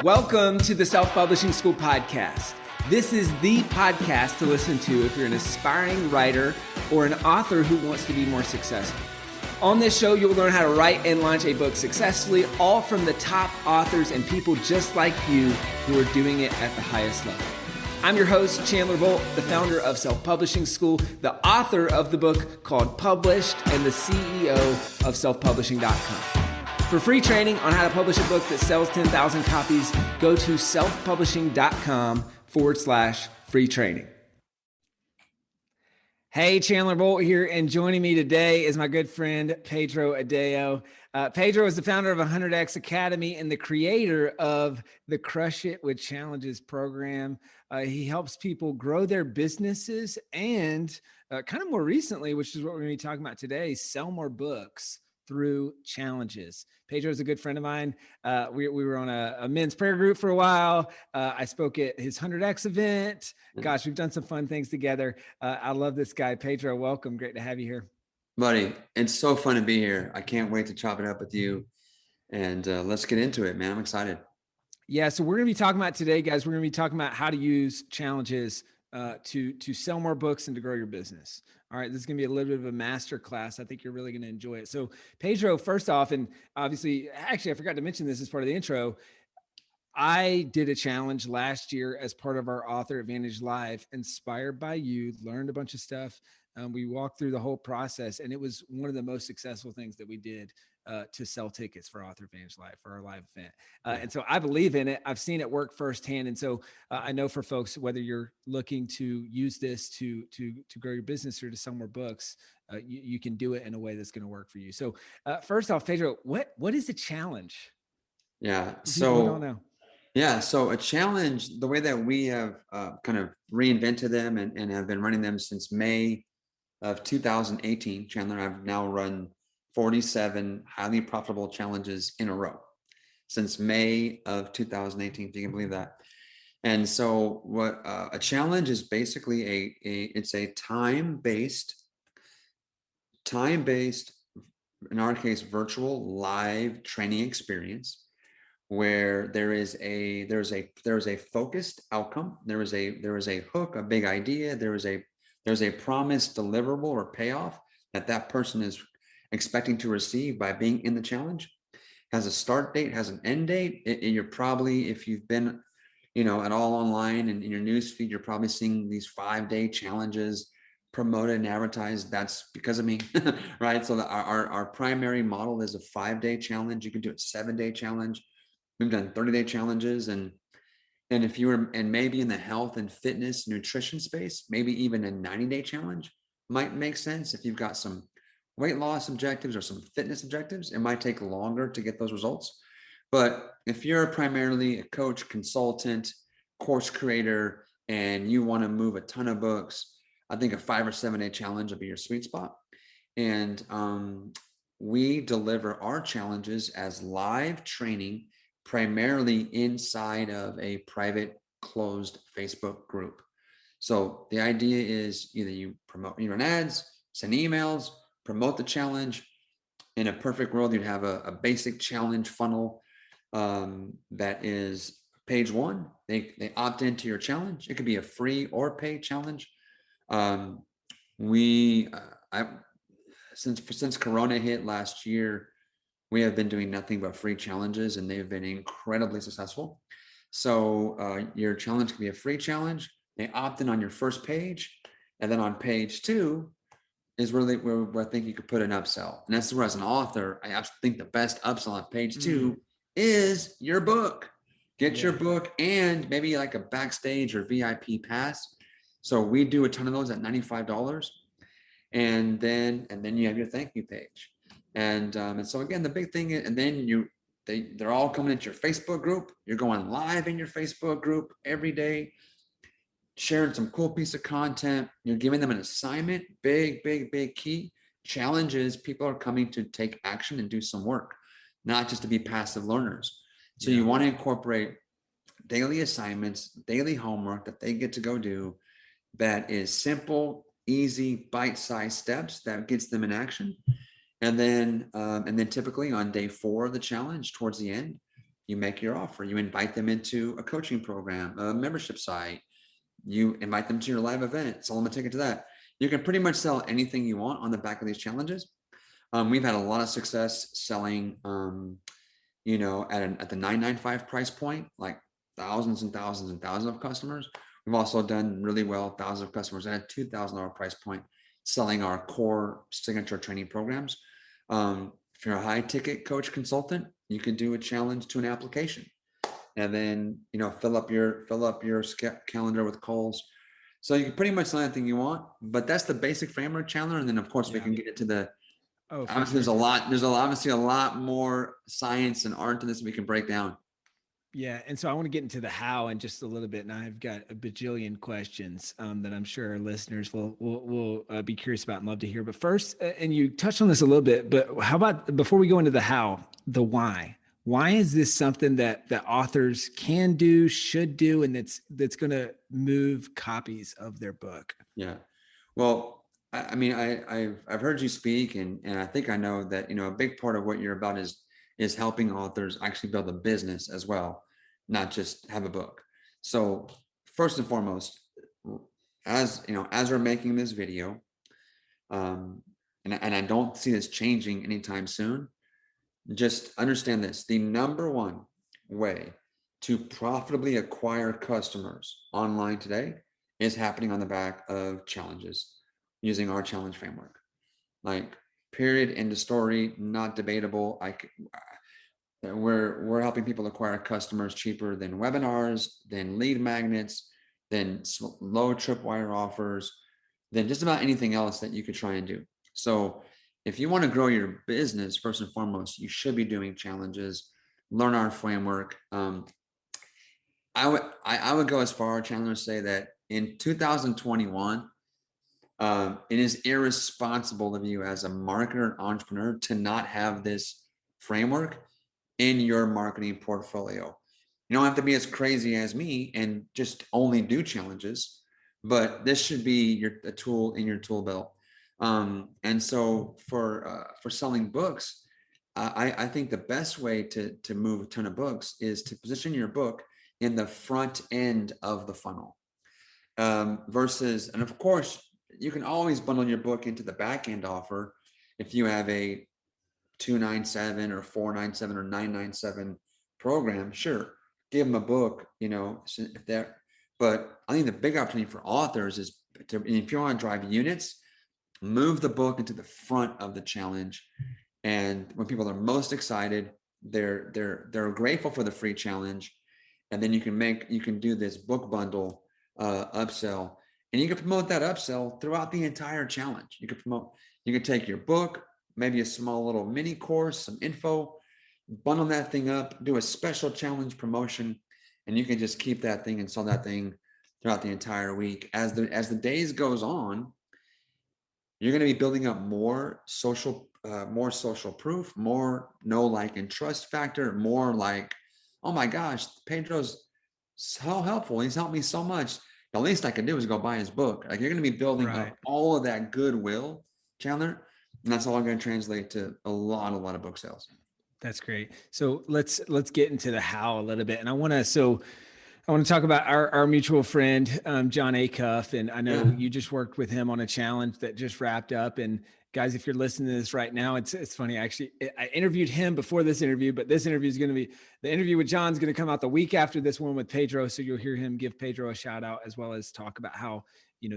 Welcome to the Self-Publishing School podcast. This is the podcast to listen to if you're an aspiring writer or an author who wants to be more successful. On this show, you'll learn how to write and launch a book successfully, all from the top authors and people just like you who are doing it at the highest level. I'm your host, Chandler Bolt, the founder of Self-Publishing School, the author of the book called Published, and the CEO of selfpublishing.com. For free training on how to publish a book that sells 10,000 copies, go to selfpublishing.com/free training. Hey, Chandler Bolt here, and joining me today is my good friend, Pedro Adao. Pedro is the founder of 100X Academy and the creator of the Crush It with Challenges program. He helps people grow their businesses and kind of more recently, which is what we're going to be talking about today, sell more books through challenges. Pedro is a good friend of mine. We were on a men's prayer group for a while. I spoke at his 100X event. Gosh, we've done some fun things together. I love this guy. Pedro, welcome. Great to have you here. Buddy, it's so fun to be here. I can't wait to chop it up with you. And let's get into it, man. I'm excited. Yeah, so we're going to be talking about today, guys. We're going to be talking about how to use challenges to sell more books and to grow your business. All right, this is going to be a little bit of a master class. I think you're really going to enjoy it. So Pedro, first off, and obviously, actually, I forgot to mention this as part of the intro. I did a challenge last year as part of our Author Advantage Live, inspired by you, learned a bunch of stuff. We walked through the whole process, and it was one of the most successful things that we did to sell tickets for Author Advantage Live, for our live event. And so I believe in it. I've seen it work firsthand. And so I know for folks, whether you're looking to use this to grow your business or to sell more books, you can do it in a way that's going to work for you. So first off, Pedro, what is a challenge? Yeah. People don't know. Yeah. So a challenge, the way that we have kind of reinvented them and have been running them since May of 2018, Chandler, I've now run 47 highly profitable challenges in a row since May of 2018, if you can believe that. And so what a challenge is basically it's a time-based, in our case, virtual live training experience where there's a focused outcome. There is a hook, a big idea. There's a promised deliverable or payoff that person is expecting to receive by being in the challenge. Has a start date, has an end date. You're probably, if you've been, at all online and in your news feed, you're probably seeing these 5-day challenges promoted and advertised. That's because of me, right? So our primary model is a 5-day challenge. You can do a 7-day challenge. We've done 30-day challenges, and if you were, and maybe in the health and fitness nutrition space, maybe even a 90-day challenge might make sense. If you've got some weight loss objectives or some fitness objectives, it might take longer to get those results. But if you're primarily a coach, consultant, course creator, and you want to move a ton of books, I think a 5 or 7-day challenge will be your sweet spot. And we deliver our challenges as live training, primarily inside of a private closed Facebook group. So the idea is either you run ads, send emails, promote the challenge. In a perfect world, you'd have a basic challenge funnel that is page 1. They opt into your challenge. It could be a free or paid challenge. Since Corona hit last year, we have been doing nothing but free challenges, and they've been incredibly successful. So your challenge can be a free challenge. They opt in on your first page, and then on page 2 is really where I think you could put an upsell. And that's where, as an author, I absolutely think the best upsell on page 2 is your book. Get your book and maybe like a backstage or VIP pass. So we do a ton of those at $95, and then you have your thank you page. And so again, the big thing is, and then they're all coming into your Facebook group. You're going live in your Facebook group every day, sharing some cool piece of content. You're giving them an assignment. Big key. Challenges, people are coming to take action and do some work, not just to be passive learners. So you want to incorporate daily assignments, daily homework that they get to go do that is simple, easy, bite-sized steps that gets them in action. And then typically on day 4 of the challenge, towards the end, you make your offer. You invite them into a coaching program, a membership site. You invite them to your live event, sell them a ticket to that. You can pretty much sell anything you want on the back of these challenges. We've had a lot of success selling, at the $995 price point, like thousands and thousands and thousands of customers. We've also done really well, thousands of customers at a $2,000 price point, selling our core signature training programs. If you're a high ticket coach consultant, you can do a challenge to an application, and then fill up your calendar with calls. So you can pretty much sell anything you want, but that's the basic framework, Chandler. And then of course we can get into the obviously there's obviously a lot more science and art to this we can break down. Yeah. And so I want to get into the how in just a little bit. And I've got a bajillion questions that I'm sure our listeners will be curious about and love to hear. But first, and you touched on this a little bit, but how about before we go into the how, the why? Why is this something that authors can do, should do, and that's going to move copies of their book? Yeah. Well, I mean, I've heard you speak, and I think I know that a big part of what you're about is helping authors actually build a business as well, not just have a book. So first and foremost, as we're making this video, and I don't see this changing anytime soon, just understand this: the number one way to profitably acquire customers online today is happening on the back of challenges using our challenge framework. Like, period, end of story, not debatable. We're helping people acquire customers cheaper than webinars, than lead magnets, than low tripwire offers, than just about anything else that you could try and do. So if you want to grow your business, first and foremost, you should be doing challenges. Learn our framework. I would go as far, Chandler, to say that in 2021, it is irresponsible of you as a marketer and entrepreneur to not have this framework in your marketing portfolio. You don't have to be as crazy as me and just only do challenges, but this should be a tool in your tool belt. And so for selling books, I think the best way to move a ton of books is to position your book in the front end of the funnel, versus, and of course, you can always bundle your book into the back end offer if you have a 297 or 497 or 997 program. Sure, give them a book, if they're. But I think the big opportunity for authors is if you want to drive units, move the book into the front of the challenge. And when people are most excited, they're grateful for the free challenge. And then you can do this book bundle upsell, and you can promote that upsell throughout the entire challenge. You can take your book, maybe a small little mini course, some info, bundle that thing up, do a special challenge promotion, and you can just keep that thing and sell that thing throughout the entire week. As the days goes on, you're going to be building up more social proof, more know, like, and trust factor, more like, oh my gosh, Pedro's so helpful. He's helped me so much. The least I can do is go buy his book. Like, you're going to be building up all of that goodwill, Chandler, and that's all going to translate to a lot of book sales. That's great. So let's get into the how a little bit. And I want to talk about our mutual friend, John Acuff. And I know you just worked with him on a challenge that just wrapped up. And guys, if you're listening to this right now, it's funny. Actually, I interviewed him before this interview, but this interview is going to be, the interview with John's going to come out the week after this one with Pedro. So you'll hear him give Pedro a shout out, as well as talk about how,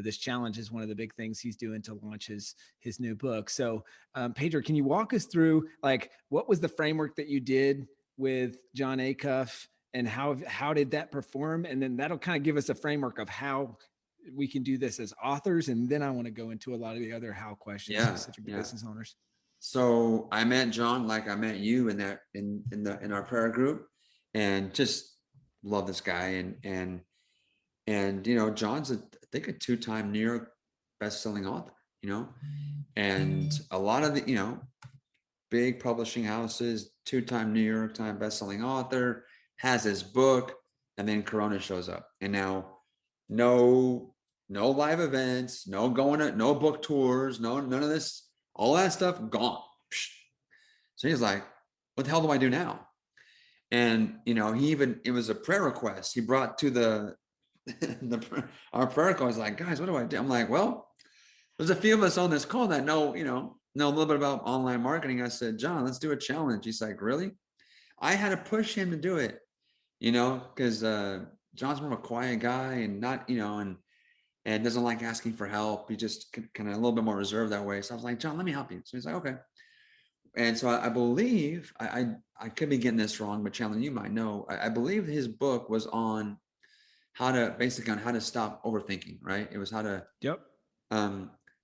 this challenge is one of the big things he's doing to launch his new book. So Pedro, can you walk us through, like, what was the framework that you did with John Acuff, and how did that perform? And then that'll kind of give us a framework of how we can do this as authors. And then I want to go into a lot of the other how questions specific to business owners. So I met John like I met you in our prayer group, and just love this guy. And John's I think a 2-time New York best-selling author, and a lot of the big publishing houses, 2-time New York Times best-selling author, has his book, and then Corona shows up, and now no live events, no book tours, none of this, all that stuff gone. So he's like, what the hell do I do now? And, it was a prayer request he brought to our prayer call. Is like, guys, what do I do? I'm like, well, there's a few of us on this call that know a little bit about online marketing. I said, John, let's do a challenge. He's like, really? I had to push him to do it, because John's more of a quiet guy and not, and doesn't like asking for help. He just kind of a little bit more reserved that way. So I was like, John, let me help you. So he's like, okay. And so I believe I could be getting this wrong, but Chandler, you might know. I believe his book was on how to stop overthinking, right? It was how to. Yep.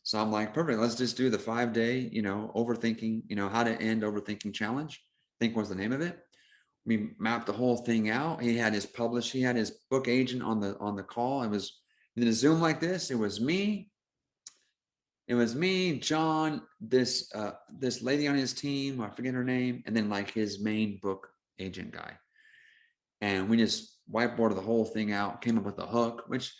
So I'm like, perfect. Let's just do the 5-day, overthinking, how to end overthinking challenge. I think was the name of it. We mapped the whole thing out. He had his book agent on the call. It was in a Zoom like this. It was me, John, this lady on his team, I forget her name, and then like his main book agent guy. And we just whiteboarded the whole thing out, came up with a hook, which,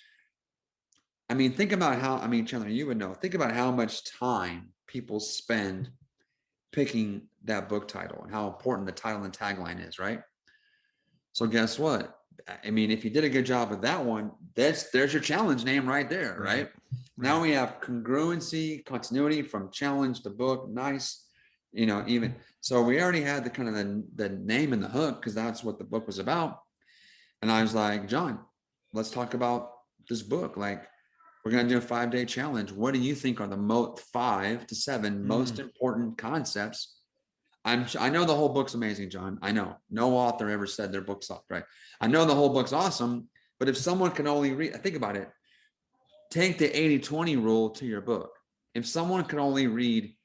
think about Chandler, you would know, think about how much time people spend picking that book title and how important the title and tagline is, right? So guess what? If you did a good job with that one, there's your challenge name right there, right? Now we have congruency, continuity from challenge to book. Nice, even so we already had the kind of the name and the hook because that's what the book was about. And I was like, John, let's talk about this book. Like, we're going to do a 5-day challenge. What do you think are the 5 to 7 most important concepts? I know the whole book's amazing, John. I know no author ever said their book sucked, right? I know the whole book's awesome, but if someone can only read, think about it, take the 80-20 rule to your book. If someone can only read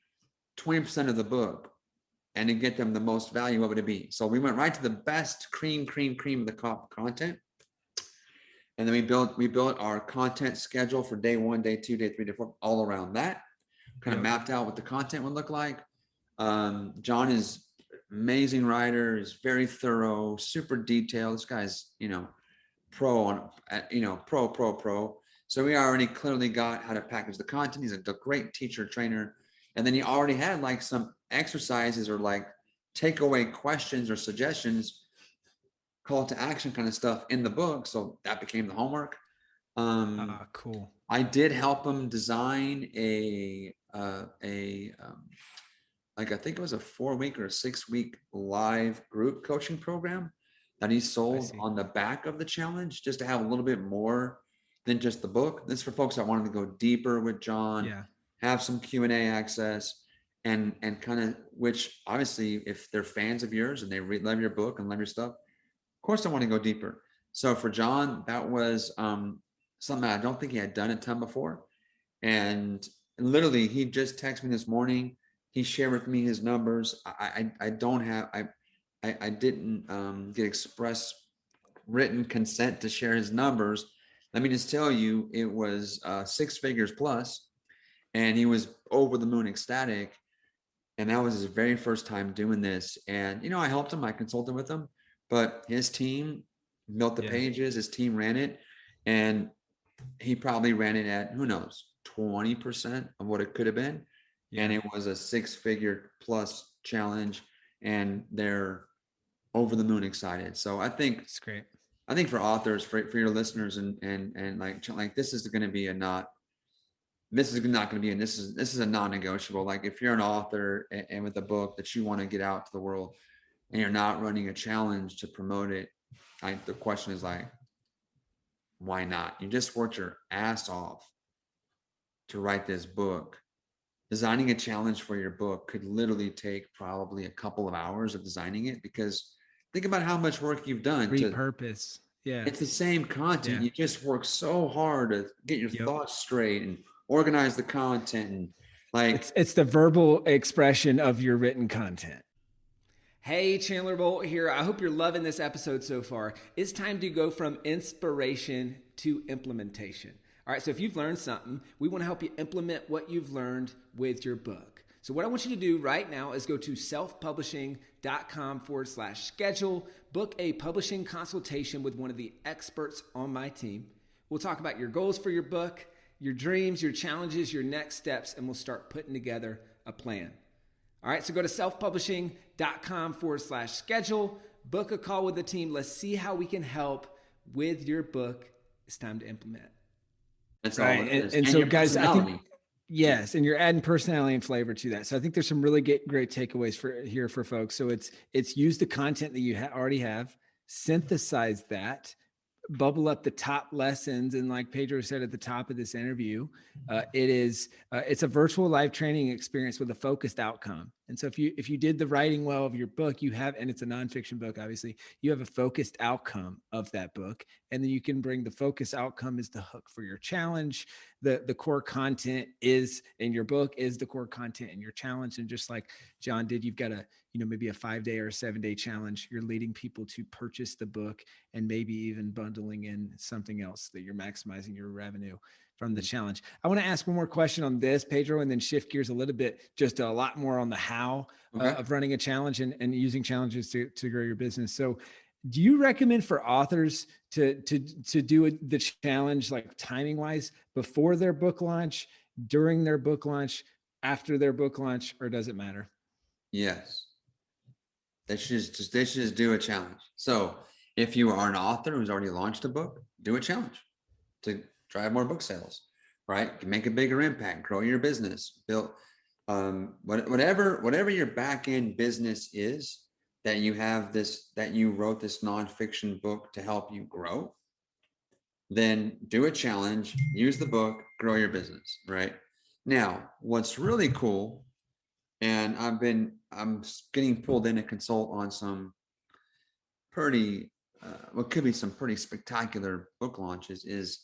20% of the book and to get them the most value, what would it be? So we went right to the best cream of the content. And then we built our content schedule for day 1, day 2, day 3, day 4, all around that. Kind of mapped out what the content would look like. John is amazing writer, is very thorough, super detailed. This guy's, pro. So we already clearly got how to package the content. He's a great teacher, trainer. And then he already had like some exercises or like takeaway questions or suggestions, call to action kind of stuff in the book. So that became the homework. Cool. I did help him design like I think it was a 4-week or a 6-week live group coaching program that he sold on the back of the challenge, just to have a little bit more than just the book. This is for folks that wanted to go deeper with John, have some Q&A access, and kind of, which obviously if they're fans of yours and they love your book and love your stuff, of course I want to go deeper. So for John, that was something I don't think he had done a ton before. And literally he just texted me this morning. He shared with me his numbers. I didn't get express written consent to share his numbers. Let me just tell you, it was 6 figures plus, and he was over the moon ecstatic. And that was his very first time doing this. And, I helped him, I consulted with him, but his team built the pages, his team ran it, and he probably ran it at, who knows, 20% of what it could have been. And it was a 6-figure plus challenge, and they're over the moon excited. So I think it's great. I think for authors, for your listeners, and like this is going to be this is a non-negotiable. Like if you're an author and with a book that you want to get out to the world and you're not running a challenge to promote it, the question is like, why not? You just worked your ass off to write this book. Designing a challenge for your book could literally take probably a couple of hours of designing it, because think about how much work you've done. Repurpose. It's the same content. You just work so hard to get your thoughts straight and organize the content. And like it's the verbal expression of your written content. Hey, Chandler Bolt here. I hope you're loving this episode so far. It's time to go from inspiration to implementation. All right, so if you've learned something, we want to help you implement what you've learned with your book. So what I want you to do right now is go to selfpublishing.com/schedule, book a publishing consultation with one of the experts on my team. We'll talk about your goals for your book, your dreams, your challenges, your next steps, and we'll start putting together a plan. All right, so go to selfpublishing.com/schedule, book a call with the team. Let's see how we can help with your book. It's time to implement. That's all Right. it is. And And so your guys, I think, personality. yes, and you're adding personality and flavor to that. So I think there's some really great takeaways for here for folks. So it's use the content that you already have, synthesize that, bubble up the top lessons, and like Pedro said at the top of this interview, it's a virtual live training experience with a focused outcome. And so if you did the writing well of your book, you have, and it's a nonfiction book, obviously, you have a focused outcome of that book, and then you can bring the focus outcome is the hook for your challenge. The core content is in your book is the core content in your challenge. And just like John did, you've got maybe a 5-day or a 7-day challenge. You're leading people to purchase the book and maybe even bundling in something else that you're maximizing your revenue from the challenge. I want to ask one more question on this, Pedro, and then shift gears a little bit, just a lot more on the how of running a challenge and using challenges to grow your business. So do you recommend for authors to do the challenge, like timing wise, before their book launch, during their book launch, after their book launch, or does it matter? Yes. They should just do a challenge. So if you are an author who's already launched a book, do a challenge to drive more book sales, right? Make a bigger impact, grow your business, build whatever your back end business is that you wrote this nonfiction book to help you grow. Then do a challenge, use the book, grow your business, right? Now, what's really cool, and I'm getting pulled in to consult on some pretty what could be some pretty spectacular book launches, is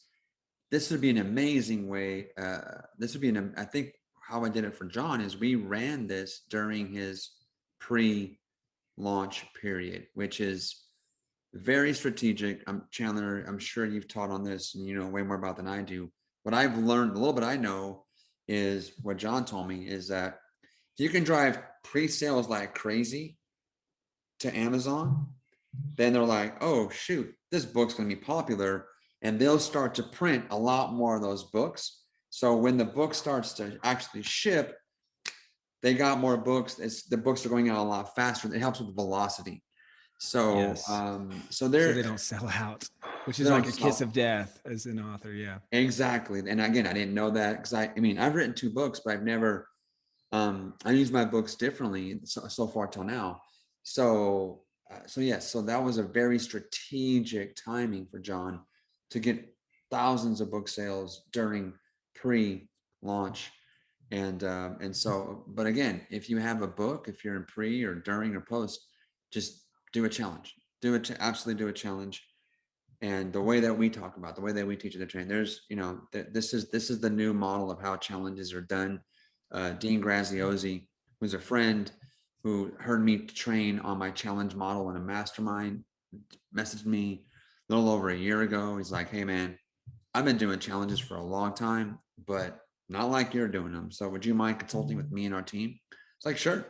this would be an amazing way. I think how I did it for John is we ran this during his pre-launch period, which is very strategic. Chandler, I'm sure you've taught on this and you know way more about than I do. What I've learned, a little bit I know, is what John told me is that if you can drive pre-sales like crazy to Amazon, then they're like, oh shoot, this book's going to be popular, and they'll start to print a lot more of those books. So when the book starts to actually ship, they got more books. The books are going out a lot faster. It helps with velocity. So, Yes. so they don't sell out, which is like a kiss of death as an author. Yeah, exactly. And again, I didn't know that because I mean, I've written 2 books, but I've never, I use my books differently so far till now. So, yes, so that was a very strategic timing for John to get thousands of book sales during pre-launch. And so, but again, if you have a book, if you're in pre or during or post, just do a challenge. Absolutely do a challenge. And the way that we talk about, the way that we teach the train, there's, this is the new model of how challenges are done. Dean Graziosi, who's a friend who heard me train on my challenge model in a mastermind, messaged me a little over a year ago. He's like, hey man, I've been doing challenges for a long time, but not like you're doing them. So would you mind consulting with me and our team? It's like, sure.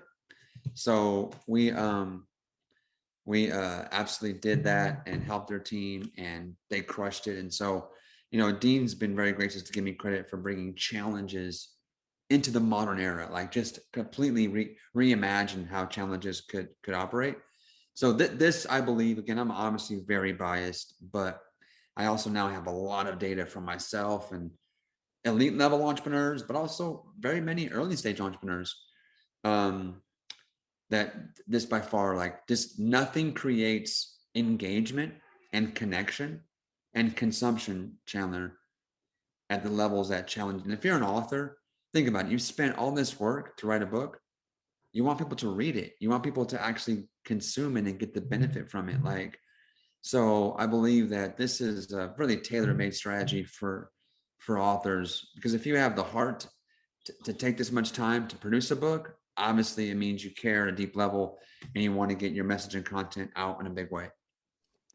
So we absolutely did that and helped their team, and they crushed it. And so, Dean's been very gracious to give me credit for bringing challenges into the modern era, like just completely reimagine how challenges could operate. So this, I believe, again, I'm obviously very biased, but I also now have a lot of data from myself and elite level entrepreneurs, but also very many early stage entrepreneurs. That this by far, like, just nothing creates engagement and connection and consumption, Chandler, at the levels that challenge. And if you're an author, think about it. You've spent all this work to write a book. You want people to read it. You want people to actually consume it and get the benefit from it. So I believe that this is a really tailor-made strategy for authors, because if you have the heart to take this much time to produce a book, obviously it means you care at a deep level and you want to get your message and content out in a big way.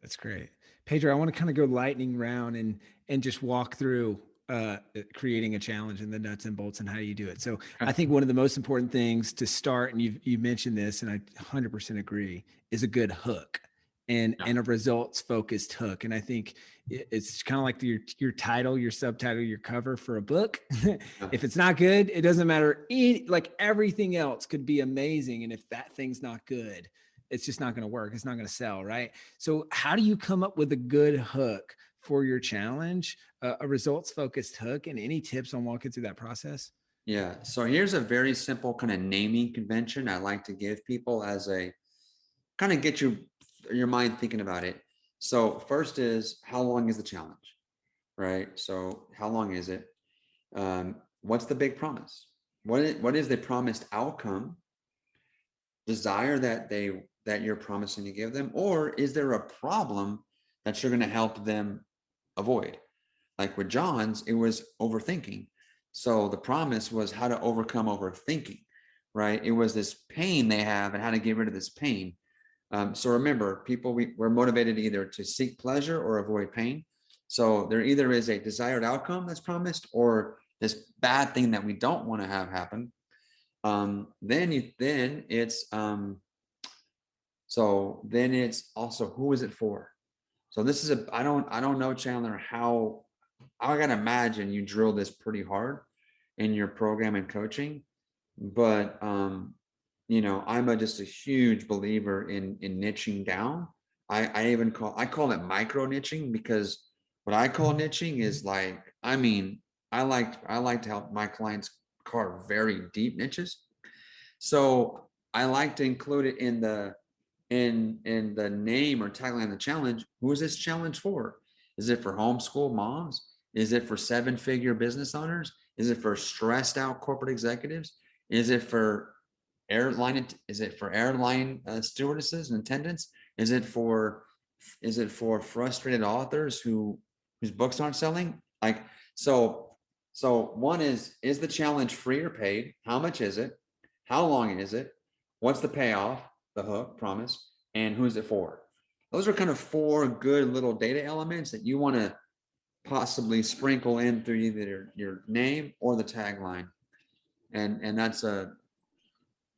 That's great. Pedro, I want to kind of go lightning round and just walk through creating a challenge and the nuts and bolts and how you do it. So I think one of the most important things to start, and you mentioned this, and I 100% agree, is a good hook and a results focused hook. And I think it's kind of like your title, your subtitle, your cover for a book. If it's not good, it doesn't matter. Like everything else could be amazing. And if that thing's not good, it's just not going to work. It's not going to sell, right? So how do you come up with a good hook for your challenge, a results focused hook, and any tips on walking through that process? Yeah. So here's a very simple kind of naming convention I like to give people as a kind of get your mind thinking about it. So first is, how long is the challenge, right? So how long is it? What's the big promise? What is the promised outcome, desire that you're promising to give them, or is there a problem that you're going to help them avoid? Like with John's, it was overthinking. So the promise was how to overcome overthinking, right? It was this pain they have and how to get rid of this pain. So remember, people, we're motivated either to seek pleasure or avoid pain. So there either is a desired outcome that's promised or this bad thing that we don't want to have happen. Then it's also, who is it for? So this is I don't know, Chandler, how I gotta imagine you drill this pretty hard in your program and coaching, but I'm just a huge believer in niching down. I call it micro niching, because what I call niching is like, I like to help my clients carve very deep niches. So I like to include it in the name or tagline of the challenge. Who is this challenge for? Is it for homeschool moms? Is it for 7-figure business owners? Is it for stressed out corporate executives? Is it for airline stewardesses and attendants? Is it for frustrated authors whose books aren't selling? Like, so one is the challenge free or paid? How much is it? How long is it? What's the payoff, the hook, promise, and who's it for? Those are kind of 4 good little data elements that you want to possibly sprinkle in through either your name or the tagline. And that's to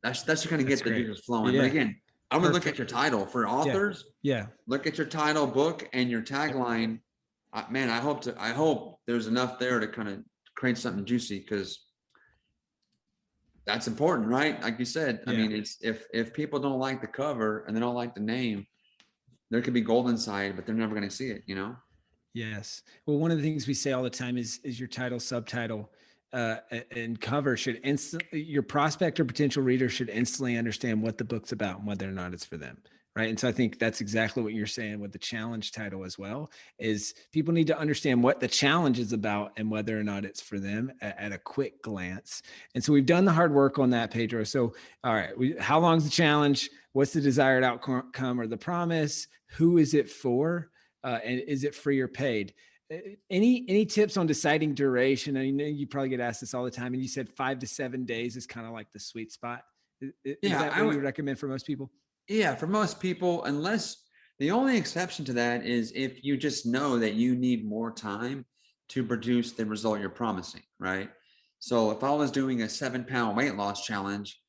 kind of That's get the great. juices flowing. But Yeah. again, I would look at Perfect. your title for Yeah. authors. Yeah. Look at your title, book, and your tagline. Man, I hope there's enough there to kind of create something juicy, because that's important, right? Like you said, I Yeah. mean, it's if people don't like the cover and they don't like the name, there could be gold inside, but they're never going to see it. Yes. Well, one of the things we say all the time is your title, subtitle, and cover should instantly, your prospect or potential reader should instantly understand what the book's about and whether or not it's for them. Right. And so I think that's exactly what you're saying with the challenge title as well, is people need to understand what the challenge is about and whether or not it's for them at a quick glance. And so we've done the hard work on that, Pedro. So, all right, how long is the challenge? What's the desired outcome or the promise? Who is it for? And is it free or paid? Any tips on deciding duration? I know you probably get asked this all the time, and you said 5 to 7 days is kind of like the sweet spot. Is Yeah, that I what you would. would recommend for most people? Yeah, for most people, unless the only exception to that is if you just know that you need more time to produce the result you're promising, right? So if I was doing a 7-pound weight loss challenge,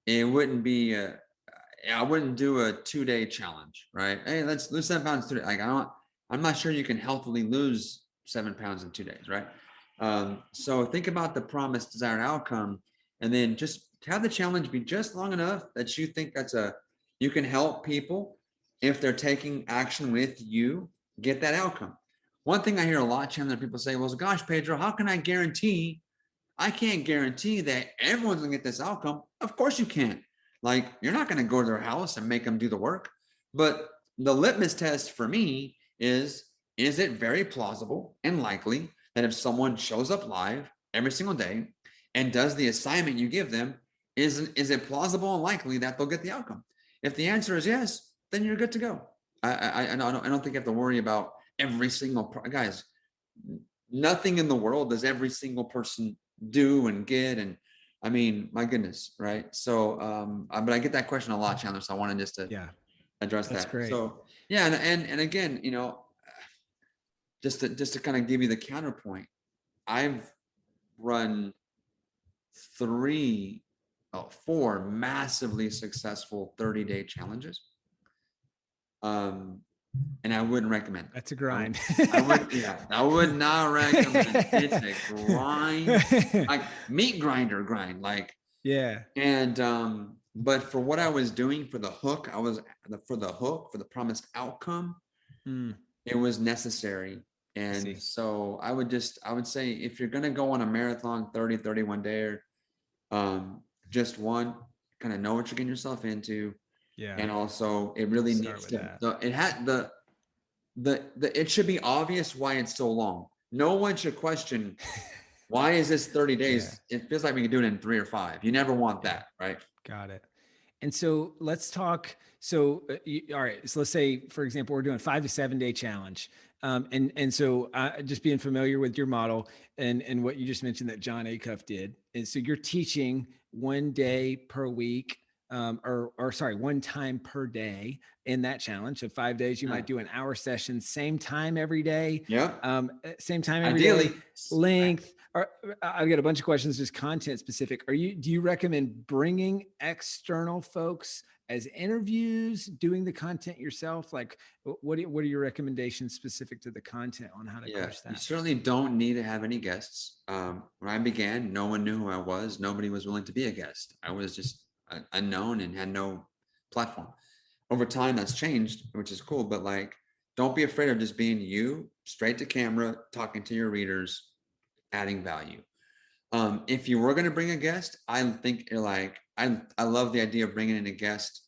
it wouldn't be I wouldn't do a 2-day challenge, right? Hey, let's lose 7 pounds today. Like, I'm not sure you can healthily lose 7 pounds in 2 days, right? So think about the promised desired outcome, and then just have the challenge be just long enough that you think you can help people, if they're taking action with you, get that outcome. One thing I hear a lot, Chandler, people say, well, gosh, Pedro, how can I guarantee? I can't guarantee that everyone's gonna get this outcome. Of course you can't. Like, you're not gonna go to their house and make them do the work. But the litmus test for me is it very plausible and likely that if someone shows up live every single day and does the assignment you give them, is it plausible and likely that they'll get the outcome? If the answer is yes, then you're good to go. I don't think you have to worry about every single guys. Nothing in the world does every single person do and get, and I mean, my goodness, right? So but I get that question a lot, Chandler, so I wanted just to Yeah, address that's that. great. So yeah, and again, just to kind of give you the counterpoint, I've run 4 massively successful 30-day challenges, and I wouldn't recommend it. That's a grind. I would not recommend it. It's a grind, like meat grinder grind, like. Yeah. And But for what I was doing for the hook, for the promised outcome, Mm, it was necessary. I And see. so I would say if you're going to go on a marathon 30, 31 day, just one, kind of know what you're getting yourself into. Yeah. And also it really Start needs with to, that. it had it should be obvious why it's so long. No one should question, why is this 30 Yeah. days? It feels like we can do it in 3 or 5. You never want Yeah. that, right? Got it. And so let's talk. So, all right. So let's say, for example, we're doing 5 to 7 day challenge. And so just being familiar with your model and what you just mentioned that John Acuff did. And so you're teaching 1 day per week, or sorry, one time per day in that challenge. So 5 days, you Yeah. might do an hour session, same time every day, Yep. same time every day, Ideally, length. I've got a bunch of questions, just content specific. Do you recommend bringing external folks as interviews, doing the content yourself? Like, what are your recommendations specific to the content on how to yeah, coach you that? certainly don't need to have any guests. When I began, no one knew who I was. Nobody was willing to be a guest. I was just unknown and had no platform. Over time, that's changed, which is cool. But like, don't be afraid of just being you, straight to camera, talking to your readers, adding value. If you were going to bring a guest, I think you're like, I love the idea of bringing in a guest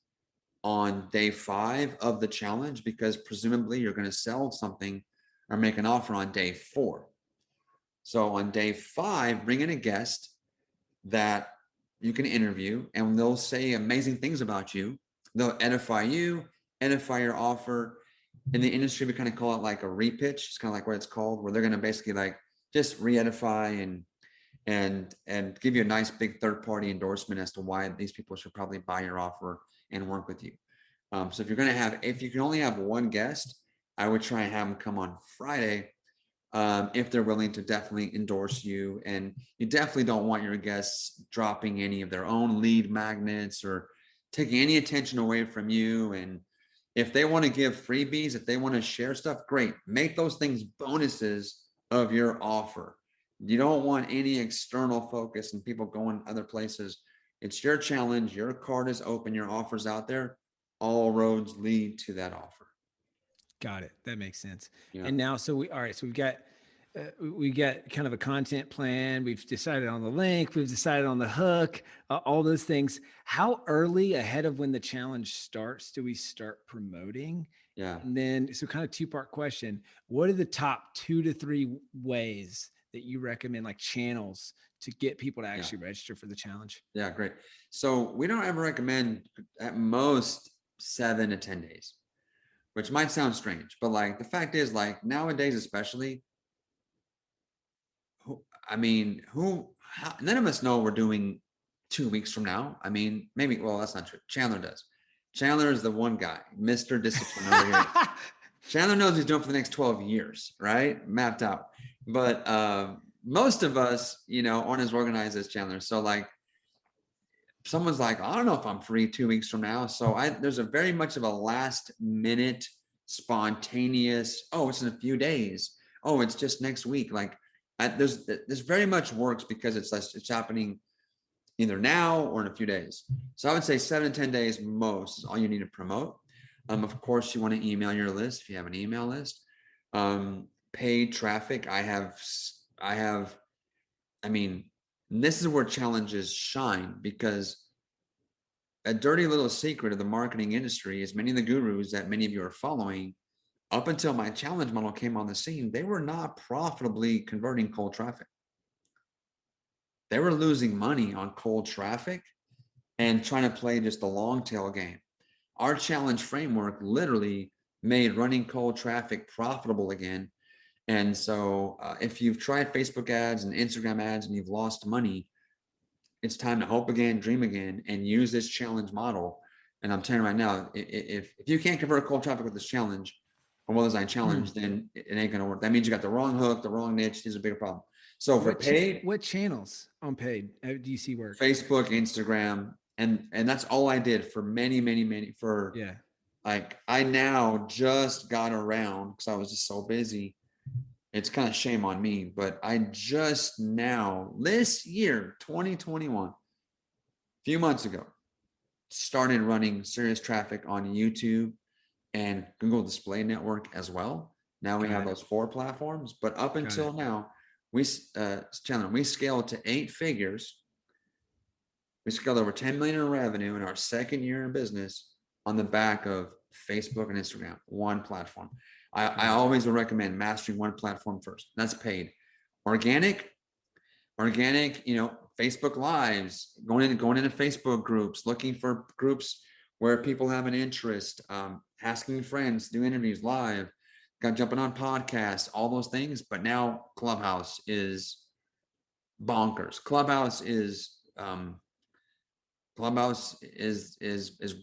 on day 5 of the challenge, because presumably you're going to sell something or make an offer on day 4. So on day 5, bring in a guest that you can interview, and they'll say amazing things about you. They'll edify you, edify your offer. In the industry, we kind of call it like a repitch. It's kind of like what it's called, where they're going to basically like just re-edify and give you a nice big third party endorsement as to why these people should probably buy your offer and work with you. So if you can only have one guest, I would try and have them come on Friday, if they're willing to definitely endorse you. And you definitely don't want your guests dropping any of their own lead magnets or taking any attention away from you. And if they want to give freebies, if they want to share stuff, great. Make those things bonuses of your offer. You don't want any external focus and people going other places. It's your challenge. Your card is open. Your offer's out there. All roads lead to that offer. Got it. That makes sense. Yeah. And now, all right. So we got kind of a content plan. We've decided on the link. We've decided on the hook. All those things. How early ahead of when the challenge starts do we start promoting? Yeah. And then, so kind of two-part question. What are the top 2 to 3 ways that you recommend, like channels, to get people to Yeah. actually register for the challenge? Yeah. Great. So we don't ever recommend at most 7 to 10 days, which might sound strange, but like the fact is, like nowadays, especially, I mean, none of us know we're doing 2 weeks from now. I mean, maybe, well, that's not true. Chandler does. Chandler is the one guy, Mr. Discipline over here. Chandler knows he's doing for the next 12 years, right? Mapped out. But most of us, aren't as organized as Chandler. So like, someone's like, I don't know if I'm free 2 weeks from now. So there's a very much of a last minute, spontaneous, oh, it's in a few days. Oh, it's just next week. Like this very much works because it's happening either now or in a few days. So I would say 7 to 10 days most is all you need to promote. Of course, you want to email your list if you have an email list. Paid traffic. I mean, this is where challenges shine, because a dirty little secret of the marketing industry is many of the gurus that many of you are following, up until my challenge model came on the scene, they were not profitably converting cold traffic. They were losing money on cold traffic and trying to play just the long tail game. Our challenge framework literally made running cold traffic profitable again. And so if you've tried Facebook ads and Instagram ads and you've lost money, it's time to hope again, dream again, and use this challenge model. And I'm telling you right now, if you can't convert cold traffic with this challenge, a well-designed challenge, then it ain't going to work. That means you got the wrong hook, the wrong niche. These are a bigger problem. So for paid, What channels on paid do you see work? Facebook, Instagram, and that's all I did for many for Yeah. like, I now just got around because I was just so busy. It's kind of shame on me, but I just now, this year, 2021, a few months ago, started running serious traffic on YouTube and Google Display Network as well. Now we Got have it. those 4 platforms, but up Got it. until now, Chandler, we scaled to 8 figures. We scaled over 10 million in revenue in our second year in business on the back of Facebook and Instagram, one platform. I always would recommend mastering one platform first. That's paid. Organic, Facebook lives, going into Facebook groups, looking for groups where people have an interest, asking friends, do interviews live, got jumping on podcasts, all those things. But now Clubhouse is bonkers. Clubhouse is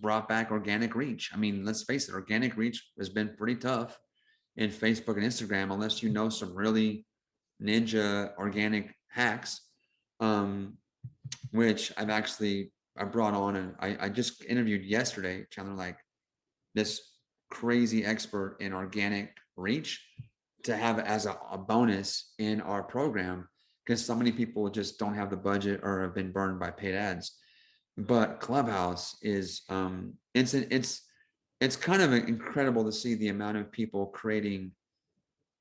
brought back organic reach. I mean, let's face it, organic reach has been pretty tough in Facebook and Instagram unless you know some really ninja organic hacks, which I brought on, and I just interviewed yesterday, Chandler, like this crazy expert in organic reach to have as a bonus in our program, because so many people just don't have the budget or have been burned by paid ads. But Clubhouse is it's kind of incredible to see the amount of people creating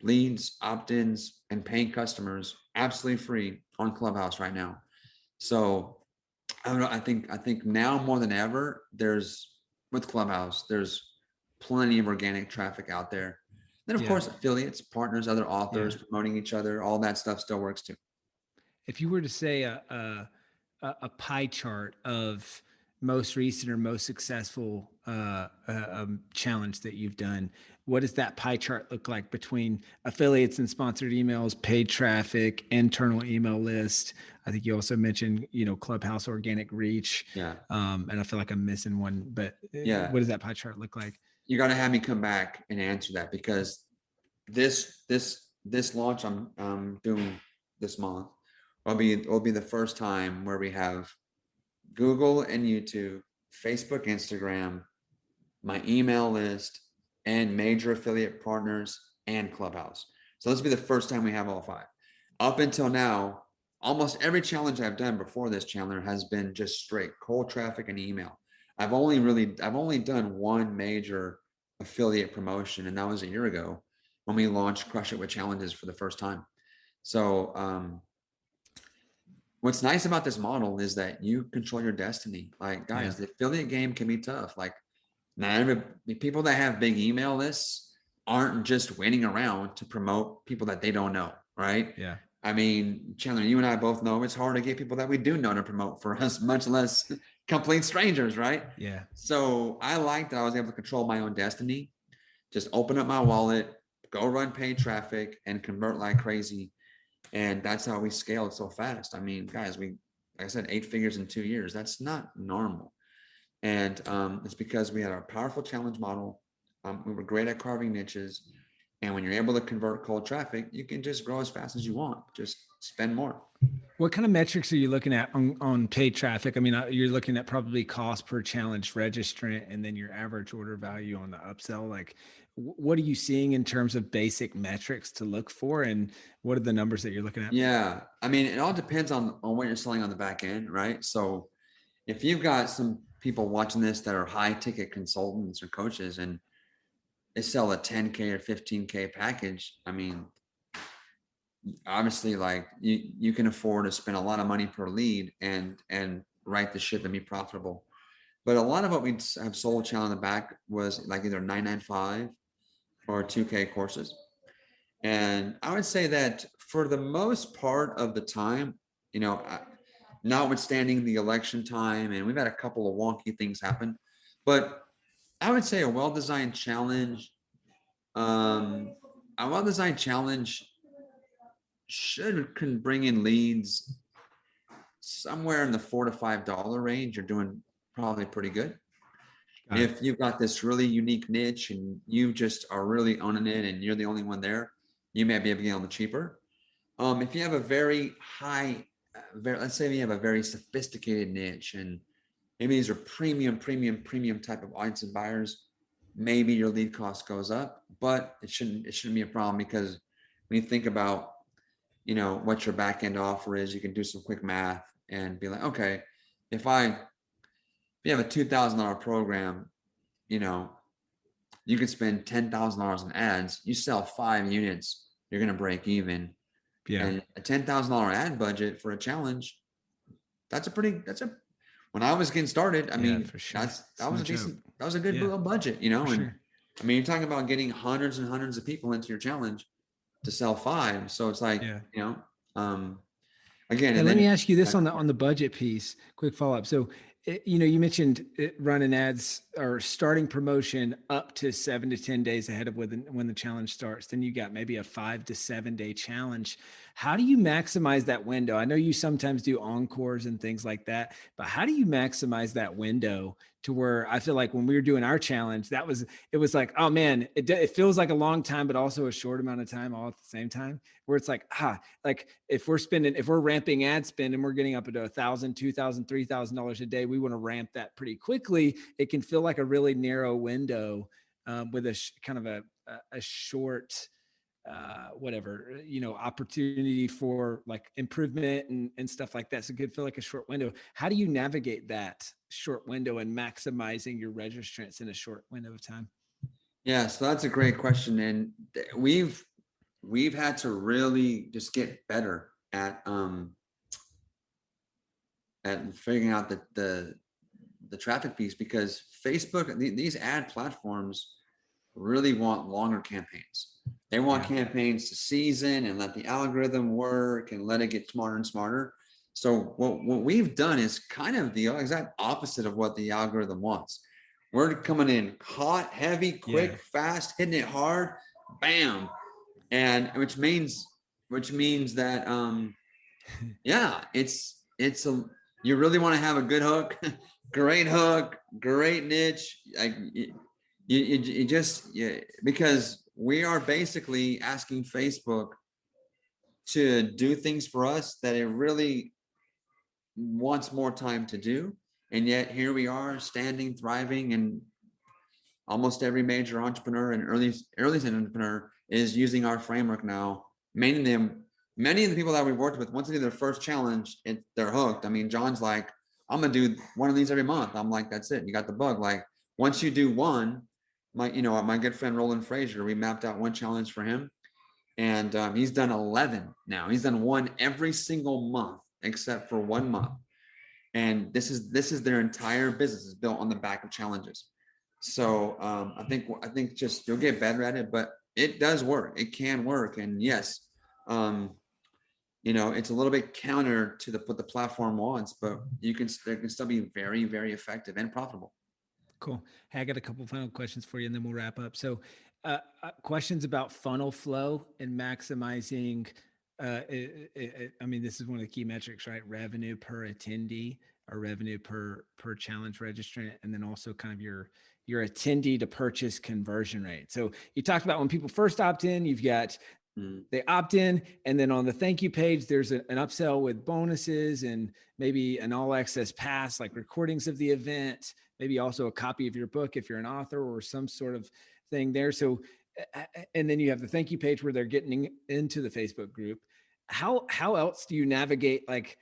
leads, opt-ins, and paying customers absolutely free on Clubhouse right now. So I don't know. I think now more than ever, with Clubhouse, there's plenty of organic traffic out there. Then of Yeah. course affiliates, partners, other authors Yeah. promoting each other, all that stuff still works too. If you were to say a pie chart of most recent or most successful challenge that you've done, what does that pie chart look like between affiliates and sponsored emails, paid traffic, internal email list? I think you also mentioned, Clubhouse organic reach. Yeah. And I feel like I'm missing one, but Yeah. what does that pie chart look like? You got to have me come back and answer that, because this launch I'm doing this month will be the first time where we have Google and YouTube, Facebook, Instagram, my email list, and major affiliate partners and Clubhouse. So this will be the first time we have all 5. Up until now, almost every challenge I've done before this, Chandler, has been just straight cold traffic and email. I've only done one major affiliate promotion, and that was a year ago when we launched Crush It with Challenges for the first time. So what's nice about this model is that you control your destiny. Like, guys, Yeah. the affiliate game can be tough. Like, not every people that have big email lists aren't just waiting around to promote people that they don't know, right? Yeah. I mean, Chandler, you and I both know it's hard to get people that we do know to promote for us, much less complete strangers, right? Yeah. So I like that I was able to control my own destiny, just open up my wallet, go run paid traffic, and convert like crazy. And that's how we scaled so fast. I mean, guys, like I said, 8 figures in 2 years. That's not normal. And it's because we had our powerful challenge model. We were great at carving niches. And when you're able to convert cold traffic, you can just grow as fast as you want. Just spend more. What kind of metrics are you looking at on paid traffic? I mean, you're looking at probably cost per challenge registrant and then your average order value on the upsell. Like, what are you seeing in terms of basic metrics to look for? And what are the numbers that you're looking at? Yeah. I mean, it all depends on what you're selling on the back end, right? So if you've got some people watching this that are high ticket consultants or coaches and they sell a 10K or 15K package, I mean, obviously like you can afford to spend a lot of money per lead and write the ship and be profitable. But a lot of what we have sold channel in the back was like either 995 or 2K courses. And I would say that for the most part of the time, notwithstanding the election time, and we've had a couple of wonky things happen, but I would say um, a well-designed challenge can bring in leads somewhere in the $4 to $5 range. You're doing probably pretty good. Got it. If you've got this really unique niche and you just are really owning it and you're the only one there, you may be able to get on the cheaper. If you have a very high, let's say you have a very sophisticated niche and maybe these are premium type of audience and buyers, maybe your lead cost goes up, but it shouldn't be a problem, because when you think about what your back end offer is, you can do some quick math and be like, okay, if I you have a $2,000 program, you know, you could spend $10,000 on ads. You sell 5 units, you're going to break even. Yeah. And a $10,000 ad budget for a challenge, when I was getting started, I mean, for sure. that was a decent, that was a good Yeah, little budget, you know, for and sure. I mean, you're talking about getting hundreds and hundreds of people into your challenge to sell 5. So it's like, Yeah. you know, again, Hey, and let then me ask you this on the budget piece. Quick follow up. So, you mentioned running ads or starting promotion up to 7 to 10 days ahead of when the challenge starts. Then you got maybe a 5 to 7 day challenge. How do you maximize that window? I know you sometimes do encores and things like that, but how do you maximize that window to where I feel like when we were doing our challenge, it was like, oh man, it feels like a long time, but also a short amount of time all at the same time. Where it's like if we're ramping ad spend and we're getting up into $1,000, $2,000, $3,000 a day, we want to ramp that pretty quickly. It can feel like a really narrow window with kind of a short, whatever, opportunity for like improvement and stuff like that. So it could feel like a short window. How do you navigate that short window and maximizing your registrants in a short window of time? Yeah, so that's a great question. And we've had to really just get better at figuring out the traffic piece, because Facebook, these ad platforms really want longer campaigns. They want campaigns to season and let the algorithm work and let it get smarter and smarter. So what we've done is kind of the exact opposite of what the algorithm wants. We're coming in hot, heavy, quick, fast, hitting it hard, bam. And which means that it's a, you really want to have a good hook, great niche. Like you just, because we are basically asking Facebook to do things for us that it really wants more time to do. And yet here we are standing, thriving, and almost every major entrepreneur and early entrepreneur is using our framework now. Many of the people that we've worked with, once they do their first challenge, they're hooked. I mean, John's like, I'm gonna do one of these every month. I'm like, that's it. You got the bug. Like once you do one, my good friend Roland Frazier, we mapped out one challenge for him, and he's done 11 now. He's done one every single month except for 1 month. And this is their entire business is built on the back of challenges. So I think just you'll get better at it, but it does work. It can work, and yes, it's a little bit counter to what the platform wants, but it can still be very, very effective and profitable. Cool. Hey, I got a couple final questions for you, and then we'll wrap up. So, questions about funnel flow and maximizing. I mean, this is one of the key metrics, right? Revenue per attendee or revenue per challenge registrant, and then also kind of your attendee to purchase conversion rate. So you talked about when people first opt in, you've got they opt in, and then on the thank you page, there's an upsell with bonuses and maybe an all access pass, like recordings of the event, maybe also a copy of your book if you're an author or some sort of thing there. So, and then you have the thank you page where they're getting into the Facebook group. How else do you navigate like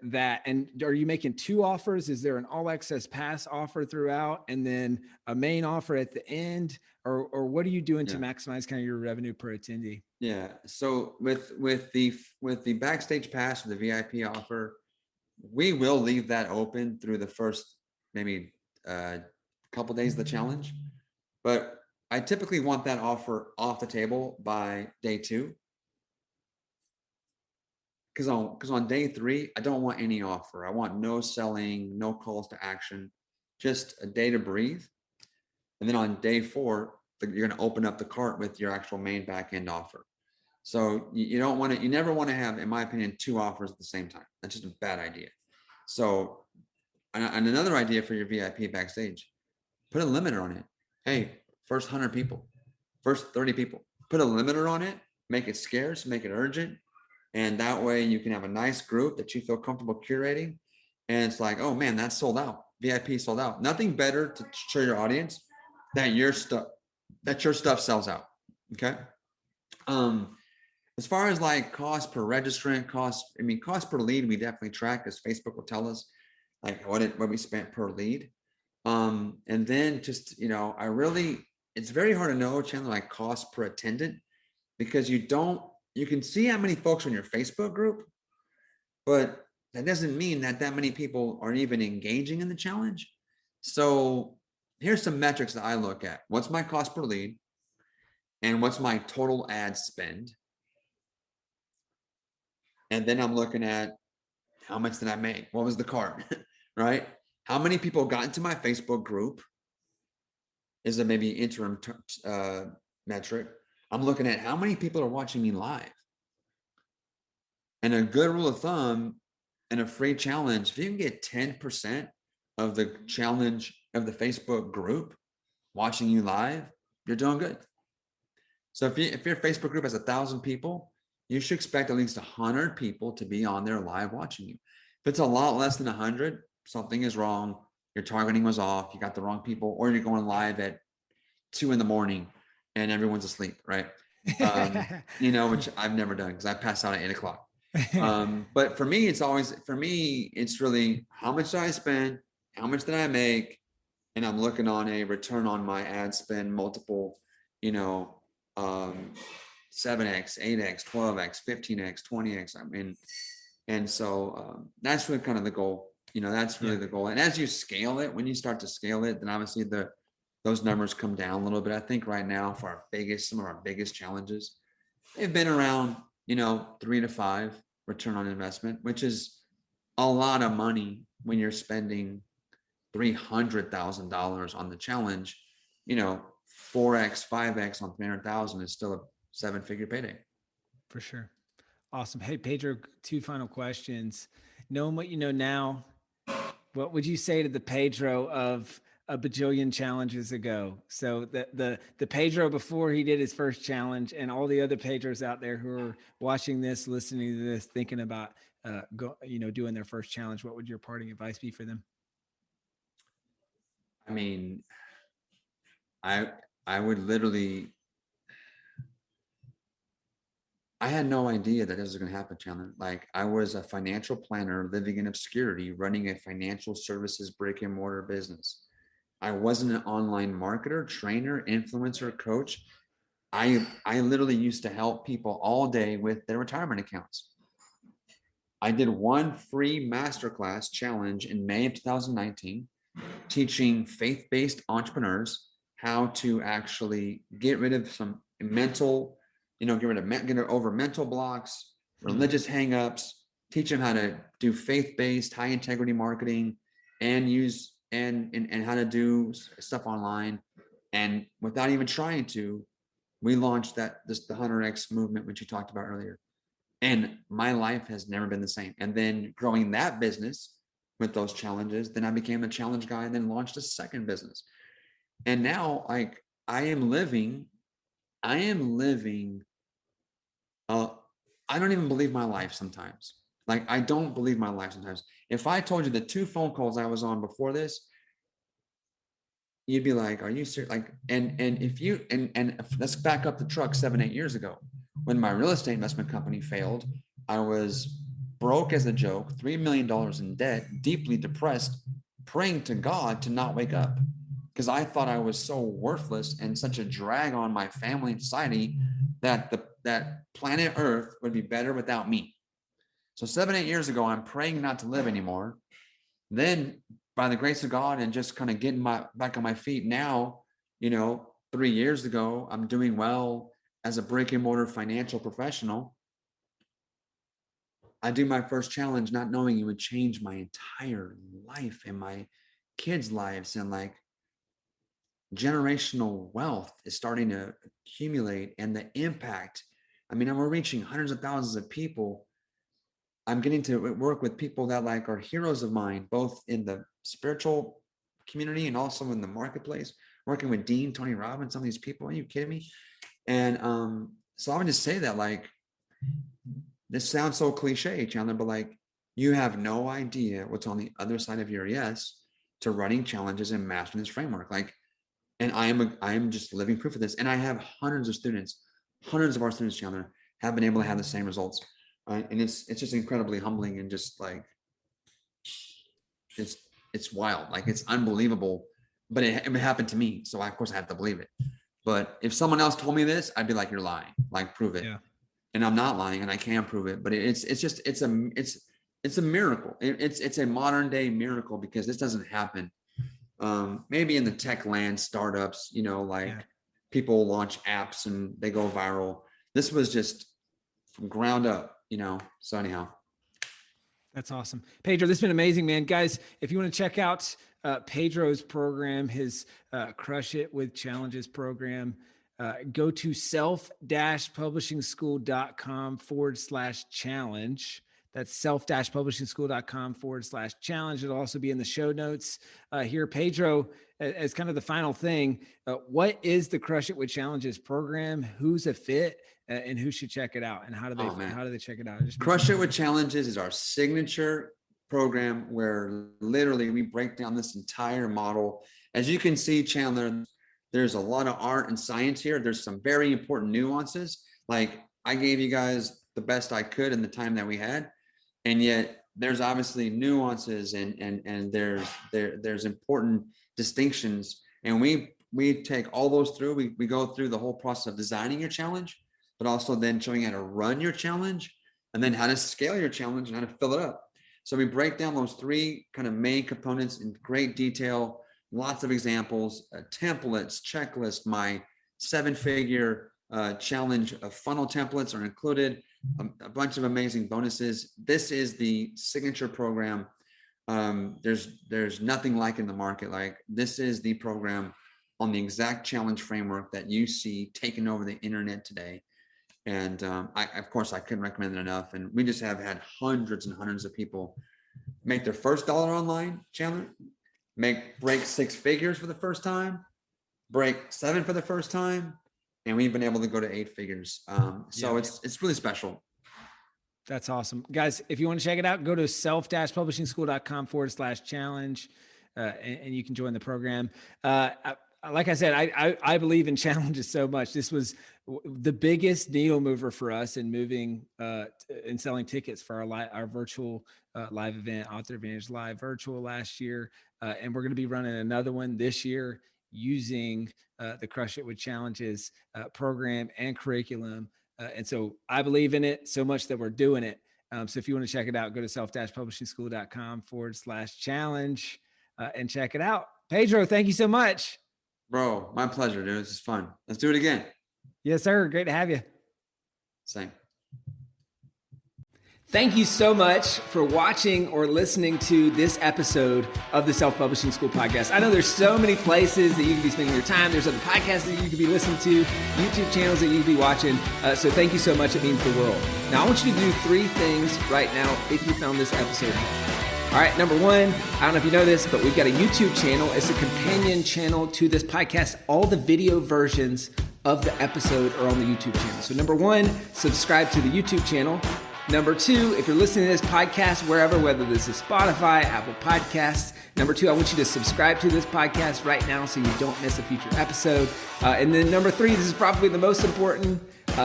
that? And are you making 2 offers? Is there an all access pass offer throughout and then a main offer at the end? Or what are you doing to maximize kind of your revenue per attendee? Yeah. So with the backstage pass or the VIP offer, we will leave that open through the first maybe couple days of the challenge, but I typically want that offer off the table by day 2. Because on day 3, I don't want any offer. I want no selling, no calls to action, just a day to breathe. And then on day 4, you're going to open up the cart with your actual main back end offer. So you never want to have, in my opinion, 2 offers at the same time. That's just a bad idea. So, and another idea for your VIP backstage, put a limiter on it. Hey, first 100 people, first 30 people, put a limiter on it, make it scarce, make it urgent. And that way you can have a nice group that you feel comfortable curating. And it's like, oh man, that's sold out. VIP sold out. Nothing better to show your audience that your stuff sells out. Okay. As far as like cost per registrant, cost per lead, we definitely track, as Facebook will tell us like what we spent per lead. And then just, it's very hard to know, Chandler, like cost per attendant, because you can see how many folks are in your Facebook group, but that doesn't mean that many people are even engaging in the challenge. So here's some metrics that I look at. What's my cost per lead? And what's my total ad spend? And then I'm looking at how much did I make? What was the cart, right? How many people got into my Facebook group is a maybe interim metric. I'm looking at how many people are watching me live. And a good rule of thumb in a free challenge, if you can get 10% of the challenge of the Facebook group watching you live, you're doing good. So if your Facebook group has 1,000 people, you should expect at least 100 people to be on there live watching you. If it's a lot less than 100, something is wrong. Your targeting was off. You got the wrong people, or you're going live at 2 a.m. and everyone's asleep, right? Which I've never done because I pass out at 8 o'clock. But for me, it's really how much did I spend? How much did I make? And I'm looking on a return on my ad spend multiple, 7x, 8x, 12x, 15x, 20x. I mean, and so that's really kind of the goal. That's really the goal. And as you scale it, when you start to scale it, then obviously those numbers come down a little bit. I think right now for some of our biggest challenges, they've been around, 3 to 5 return on investment, which is a lot of money when you're spending $300,000 on the challenge. 4x, 5x on 300,000 is still a 7-figure payday. For sure. Awesome. Hey, Pedro, 2 final questions. Knowing what you know now, what would you say to the Pedro of a bajillion challenges ago? So the Pedro before he did his first challenge, and all the other Pedros out there who are watching this, listening to this, thinking about doing their first challenge, what would your parting advice be for them? I mean, I would literally, I had no idea that this was going to happen, Chandler. Like, I was a financial planner living in obscurity, running a financial services brick and mortar business. I wasn't an online marketer, trainer, influencer, coach. I literally used to help people all day with their retirement accounts. I did one free masterclass challenge in May of 2019, teaching faith-based entrepreneurs how to actually get rid of some mental, get over mental blocks, religious hangups, teach them how to do faith-based, high integrity marketing, and use and how to do stuff online. And without even trying to, we launched the 100x movement, which you talked about earlier. And my life has never been the same. And then growing that business with those challenges, then I became a challenge guy and then launched a second business. And now, like, I am living, I don't even believe my life sometimes. Like, I don't believe my life sometimes. If I told you the 2 phone calls I was on before this, you'd be like, are you serious? Like, and if you, and let's back up the truck 7-8 years ago, when my real estate investment company failed, I was broke as a joke, $3 million in debt, deeply depressed, praying to God to not wake up, because I thought I was so worthless and such a drag on my family and society that that planet Earth would be better without me. So 7-8 years ago, I'm praying not to live anymore. Then, by the grace of God and just kind of getting back on my feet now, 3 years ago, I'm doing well as a brick and mortar financial professional. I do my first challenge not knowing it would change my entire life and my kids' lives, and like, generational wealth is starting to accumulate, and the impact. I mean, we're reaching hundreds of thousands of people. I'm getting to work with people that like are heroes of mine, both in the spiritual community and also in the marketplace. Working with Dean, Tony Robbins, some of these people. Are you kidding me? And so I would just say that, like, this sounds so cliche, Chandler, but like, you have no idea what's on the other side of your yes to running challenges and mastering this framework. Like, and I am just living proof of this. And I have hundreds of our students, Chandler, have been able to have the same results. And it's just incredibly humbling, and just like, it's wild. Like, it's unbelievable but it happened to me. So of course I have to believe it. But if someone else told me this, I'd be like, you're lying, like prove it. Yeah. And I'm not lying and I can prove it, but it's a miracle. It's a modern day miracle because this doesn't happen. Maybe in the tech land, startups, people launch apps and they go viral. This was just from ground up, so anyhow. That's awesome. Pedro, this has been amazing, man. Guys, if you want to check out Pedro's program, his Crush It with Challenges program, go to self-publishingschool.com/challenge. That's self-publishingschool.com/challenge. It'll also be in the show notes here. Pedro, as kind of the final thing, what is the Crush It with Challenges program? Who's a fit? And who should check it out, and how do they check it out? Crush It with Challenges is our signature program where literally we break down this entire model. As you can see, Chandler, there's a lot of art and science here. There's some very important nuances. Like I gave you guys the best I could in the time that we had, and yet there's obviously nuances and there's important distinctions, and we take all those through. We go through the whole process of designing your challenge, but also then showing you how to run your challenge and then how to scale your challenge and how to fill it up. So we break down those three kind of main components in great detail, lots of examples, templates, checklists. My 7-figure challenge funnel templates are included, a bunch of amazing bonuses. This is the signature program. There's nothing like in the market. Like this is the program on the exact challenge framework that you see taking over the internet today. And of course, I couldn't recommend it enough. And we just have had hundreds and hundreds of people make their first $1 online, Chandler, break 6 figures for the first time, break 7 for the first time, and we've been able to go to 8 figures. It's really special. That's awesome. Guys, if you want to check it out, go to self-publishingschool.com/challenge, and you can join the program. Like I said, I believe in challenges so much. This was the biggest needle mover for us in moving and selling tickets for our virtual live event, Author Advantage Live Virtual last year. And we're going to be running another one this year using the Crush It with Challenges program and curriculum. And so I believe in it so much that we're doing it. So if you want to check it out, go to self-publishingschool.com/challenge and check it out. Pedro, thank you so much. Bro, my pleasure, dude. This is fun. Let's do it again. Yes, sir. Great to have you. Same. Thank you so much for watching or listening to this episode of the Self-Publishing School podcast. I know there's so many places that you can be spending your time. There's other podcasts that you could be listening to, YouTube channels that you could be watching. So thank you so much. It means the world. Now, I want you to do 3 things right now if you found this episode helpful. All right, number 1, I don't know if you know this, but we've got a YouTube channel. It's a companion channel to this podcast. All the video versions of the episode are on the YouTube channel. So number 1, subscribe to the YouTube channel. Number 2, if you're listening to this podcast wherever, whether this is Spotify, Apple Podcasts, number 2, I want you to subscribe to this podcast right now so you don't miss a future episode. And then number 3, this is probably the most important,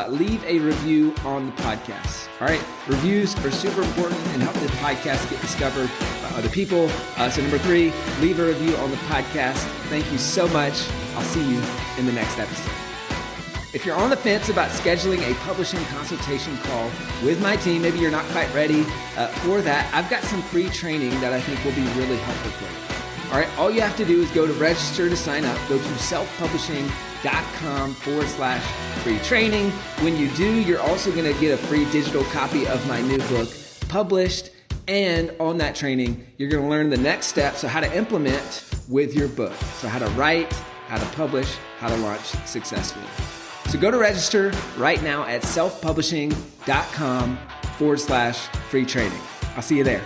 leave a review on the podcast. All right, reviews are super important and help this podcast get discovered by other people. So number 3, leave a review on the podcast. Thank you so much. I'll see you in the next episode. If you're on the fence about scheduling a publishing consultation call with my team, maybe you're not quite ready for that, I've got some free training that I think will be really helpful for you. All right, all you have to do is go to register to sign up. Go to selfpublishing.com/free training. When you do, you're also going to get a free digital copy of my new book, Published. And on that training, you're going to learn the next steps of how to implement with your book. So how to write, how to publish, how to launch successfully. So go to register right now at selfpublishing.com/free training. I'll see you there.